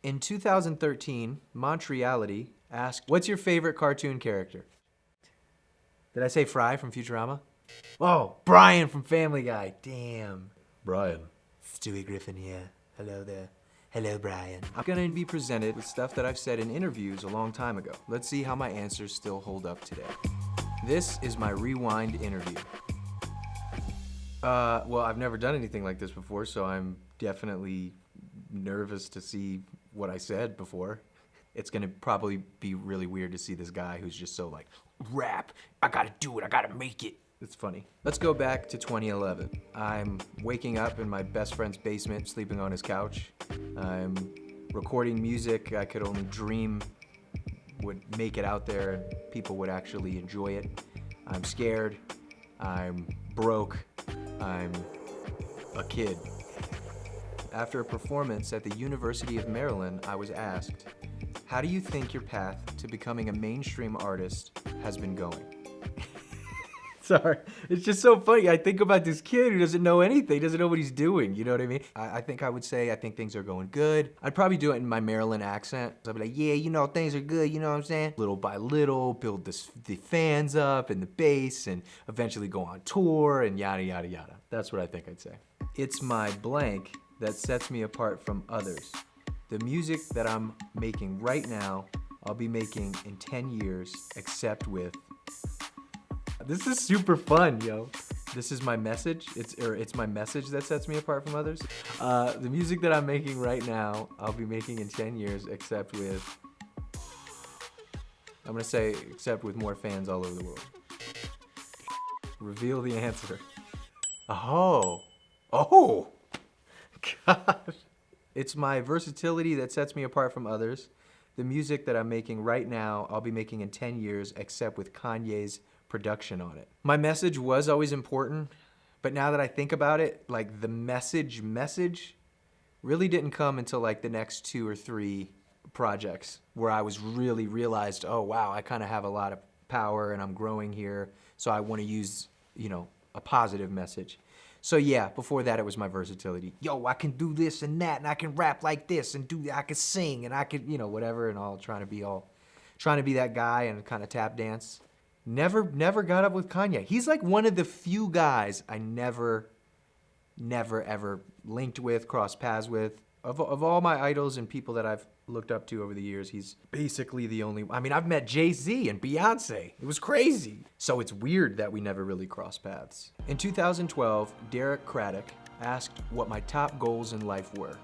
In 2013, Montreality asked, what's your favorite cartoon character? Did I say Fry from Futurama? Oh, Brian from Family Guy. Damn. Brian. Stewie Griffin here. Hello there. Hello, Brian. I'm gonna be presented with stuff that I've said in interviews a long time ago. Let's see how my answers still hold up today. This is my rewind interview. Well, I've never done anything like this before, so I'm definitely nervous to see what I said before. It's gonna probably be really weird to see this guy who's just so like, rap, I gotta do it, I gotta make it. It's funny. Let's go back to 2011. I'm waking up in my best friend's basement, sleeping on his couch. I'm recording music I could only dream would make it out there and people would actually enjoy it. I'm scared, I'm broke, I'm a kid. After a performance at the University of Maryland, I was asked, how do you think your path to becoming a mainstream artist has been going? Sorry, it's just so funny. I think about this kid who doesn't know anything, doesn't know what he's doing, you know what I mean? I think I would say, I think things are going good. I'd probably do it in my Maryland accent. I'd be like, yeah, you know, things are good, you know what I'm saying? Little by little, build the fans up and the base and eventually go on tour and yada, yada, yada. That's what I think I'd say. It's my blank that sets me apart from others. The music that I'm making right now, I'll be making in 10 years, except with. This is super fun, yo. This is my message. It's my message that sets me apart from others. The music that I'm making right now, I'll be making in 10 years, except with. I'm gonna say, except with more fans all over the world. Reveal the answer. Oh. God. It's my versatility that sets me apart from others. The music that I'm making right now, I'll be making in 10 years, except with Kanye's production on it. My message was always important, but now that I think about it, like the message really didn't come until like the next 2 or 3 projects where I was really realized, oh wow, I kind of have a lot of power and I'm growing here, so I want to use, you know, a positive message. So yeah, before that it was my versatility. Yo, I can do this and that, and I can rap like this, and I can sing, and I can, you know, whatever, and all trying to be that guy and kind of tap dance. Never got up with Kanye. He's like one of the few guys I never ever linked with, crossed paths with. Of all my idols and people that I've looked up to over the years, he's basically the only. I mean, I've met Jay-Z and Beyonce. It was crazy. So it's weird that we never really crossed paths. In 2012, Derek Craddock asked what my top goals in life were.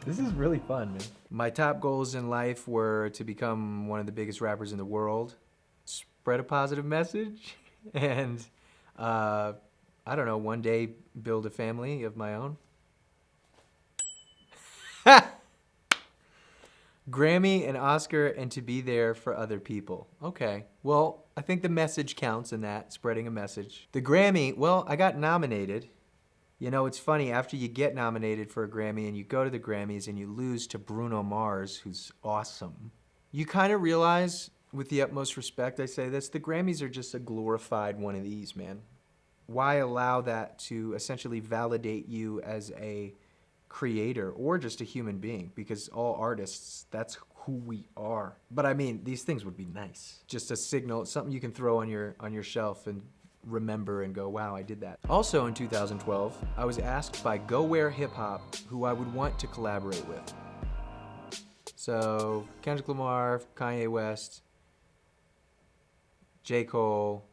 This is really fun, man. My top goals in life were to become one of the biggest rappers in the world, spread a positive message, and I don't know, one day build a family of my own. Grammy and Oscar, and to be there for other people. Okay, well, I think the message counts in that, spreading a message. The Grammy, well, I got nominated. You know, it's funny, after you get nominated for a Grammy and you go to the Grammys and you lose to Bruno Mars, who's awesome, you kind of realize, with the utmost respect I say this, the Grammys are just a glorified one of these, man. Why allow that to essentially validate you as a creator or just a human being? Because all artists, that's who we are. But I mean, these things would be nice. Just a signal, something you can throw on your shelf and remember and go, wow, I did that. Also in 2012, I was asked by Go Where Hip Hop who I would want to collaborate with. So Kendrick Lamar, Kanye West, J. Cole,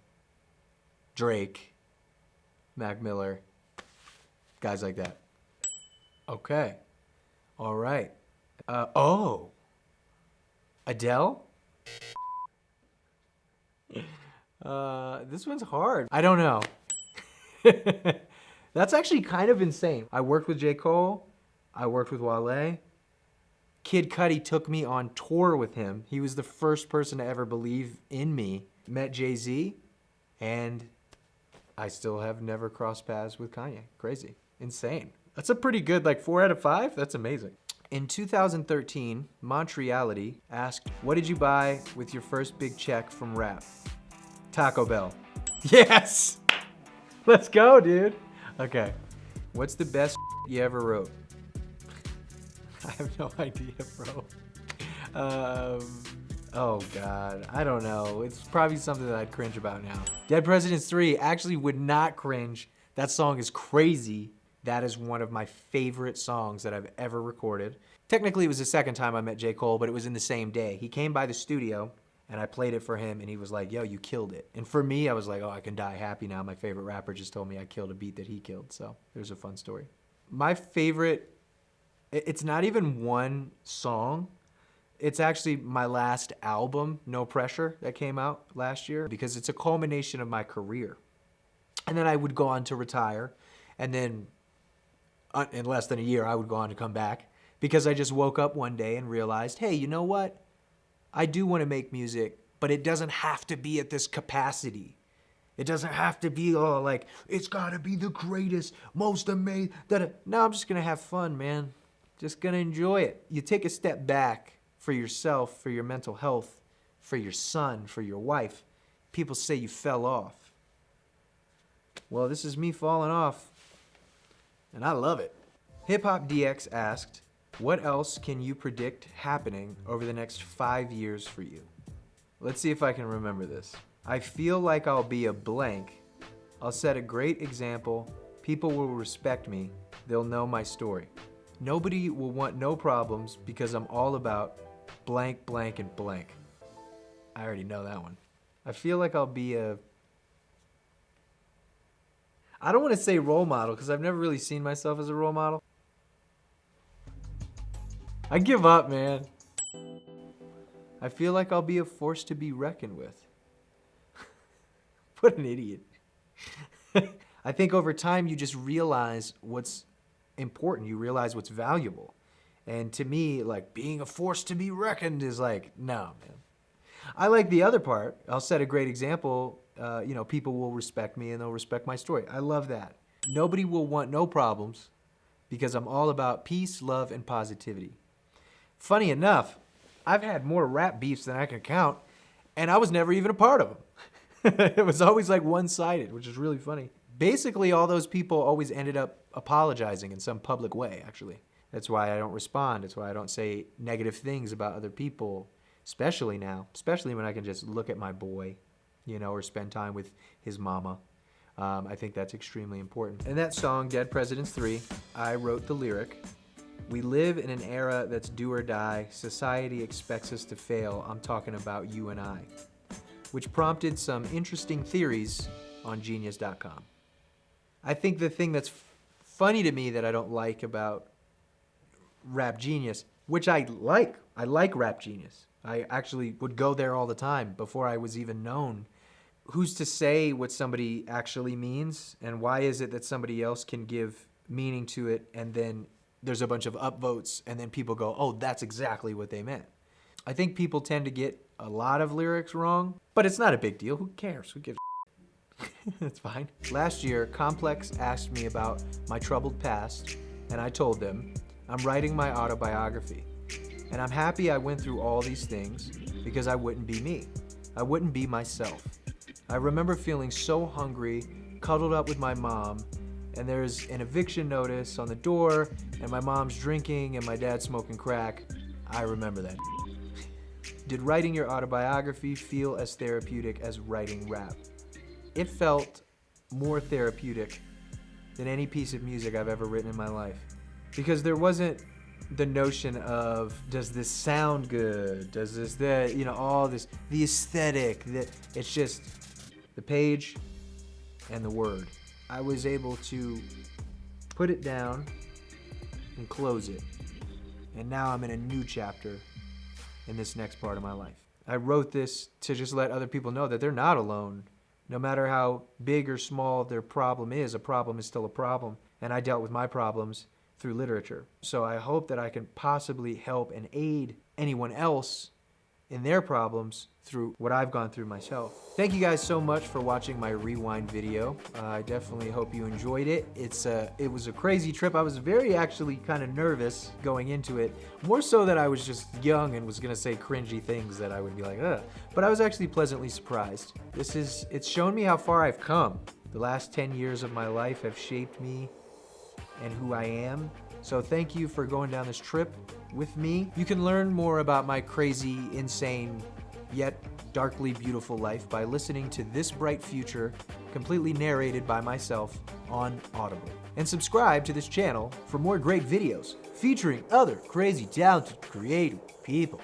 Drake, Mac Miller, guys like that. Okay. All right. Adele? This one's hard. I don't know. That's actually kind of insane. I worked with J. Cole. I worked with Wale. Kid Cudi took me on tour with him. He was the first person to ever believe in me. Met Jay-Z, and I still have never crossed paths with Kanye. Crazy. Insane. That's a pretty good, like 4 out of 5. That's amazing. In 2013, Montreality asked, what did you buy with your first big check from rap? Taco Bell. Yes! Let's go, dude. Okay. What's the best you ever wrote? I have no idea, bro. Oh God, I don't know. It's probably something that I'd cringe about now. Dead Presidents 3 actually would not cringe. That song is crazy. That is one of my favorite songs that I've ever recorded. Technically, it was the second time I met J. Cole, but it was in the same day. He came by the studio, and I played it for him, and he was like, yo, you killed it. And for me, I was like, oh, I can die happy now. My favorite rapper just told me I killed a beat that he killed. So there's a fun story. My favorite, it's not even one song. It's actually my last album, No Pressure, that came out last year, because it's a culmination of my career. And then I would go on to retire, and then in less than a year, I would go on to come back, because I just woke up one day and realized, hey, you know what? I do want to make music, but it doesn't have to be at this capacity. It doesn't have to be, oh, like, it's got to be the greatest, most amazing. No, I'm just going to have fun, man. Just going to enjoy it. You take a step back for yourself, for your mental health, for your son, for your wife. People say you fell off. Well, this is me falling off, and I love it. Hip Hop DX asked, what else can you predict happening over the next 5 years for you? Let's see if I can remember this. I feel like I'll be a blank. I'll set a great example. People will respect me. They'll know my story. Nobody will want no problems because I'm all about blank, blank, and blank. I already know that one. I feel like I'll be a... I don't want to say role model because I've never really seen myself as a role model. I give up, man. I feel like I'll be a force to be reckoned with. What an idiot. I think over time you just realize what's important. You realize what's valuable. And to me, like, being a force to be reckoned is like, no, man. I like the other part. I'll set a great example. People will respect me and they'll respect my story. I love that. Nobody will want no problems because I'm all about peace, love, and positivity. Funny enough, I've had more rap beefs than I can count, and I was never even a part of them. It was always like one-sided, which is really funny. Basically, all those people always ended up apologizing in some public way, actually. That's why I don't respond. That's why I don't say negative things about other people, especially now, especially when I can just look at my boy, or spend time with his mama. I think that's extremely important. And that song, Dead Presidents 3, I wrote the lyric. We live in an era that's do or die. Society expects us to fail. I'm talking about you and I. Which prompted some interesting theories on genius.com. I think the thing that's funny to me that I don't like about Rap Genius, which I like Rap Genius. I actually would go there all the time before I was even known. Who's to say what somebody actually means? And why is it that somebody else can give meaning to it and then there's a bunch of upvotes and then people go, oh, that's exactly what they meant. I think people tend to get a lot of lyrics wrong, but it's not a big deal. Who cares? Who gives a It's fine. Last year, Complex asked me about my troubled past, and I told them, I'm writing my autobiography. And I'm happy I went through all these things because I wouldn't be me. I wouldn't be myself. I remember feeling so hungry, cuddled up with my mom, and there's an eviction notice on the door, and my mom's drinking and my dad's smoking crack. I remember that. Did writing your autobiography feel as therapeutic as writing rap? It felt more therapeutic than any piece of music I've ever written in my life. Because there wasn't the notion of, does this sound good? Does this, all this, the aesthetic. It's just the page and the word. I was able to put it down and close it. And now I'm in a new chapter in this next part of my life. I wrote this to just let other people know that they're not alone. No matter how big or small their problem is, a problem is still a problem. And I dealt with my problems through literature. So I hope that I can possibly help and aid anyone else in their problems through what I've gone through myself. Thank you guys so much for watching my rewind video. I definitely hope you enjoyed it. It was a crazy trip. I was very actually kind of nervous going into it, more so that I was just young and was gonna say cringy things that I would be like, ugh. But I was actually pleasantly surprised. It's shown me how far I've come. The last 10 years of my life have shaped me and who I am So thank you for going down this trip with me. You can learn more about my crazy, insane, yet darkly beautiful life by listening to This Bright Future, completely narrated by myself on Audible. And subscribe to this channel for more great videos featuring other crazy, talented, creative people.